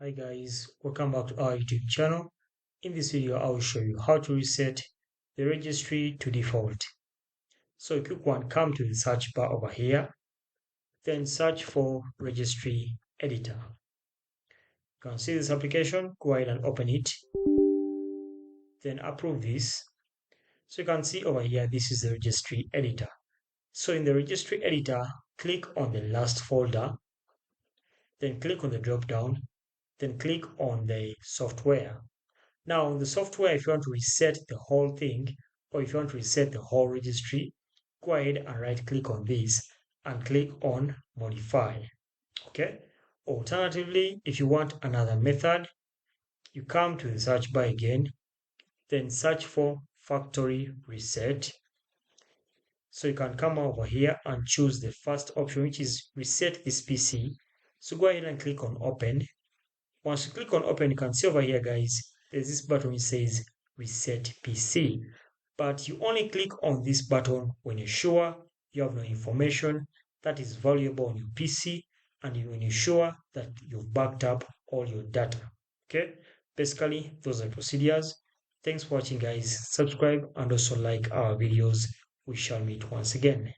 Hi guys, welcome back to our YouTube channel. In this video, I will show you how to reset the registry to default. So quick one, come to the search bar over here, then search for registry editor. You can see this application, go ahead and open it, then approve this. So you can see over here, this is the registry editor. So in the registry editor, click on the last folder, then click on the drop down, then click on the software. Now, the software, if you want to reset the whole thing, or if you want to reset the whole registry, go ahead and right click on this and click on modify. Okay. Alternatively, if you want another method, you come to the search bar again, then search for factory reset. So you can come over here and choose the first option, which is reset this PC. So go ahead and click on open. Once you click on open, you can see over here, guys, there's this button which says reset PC. But you only click on this button when you're sure you have no information that is valuable on your PC and when you're sure that you've backed up all your data. Okay, basically, those are procedures. Thanks for watching, guys. Subscribe and also like our videos. We shall meet once again.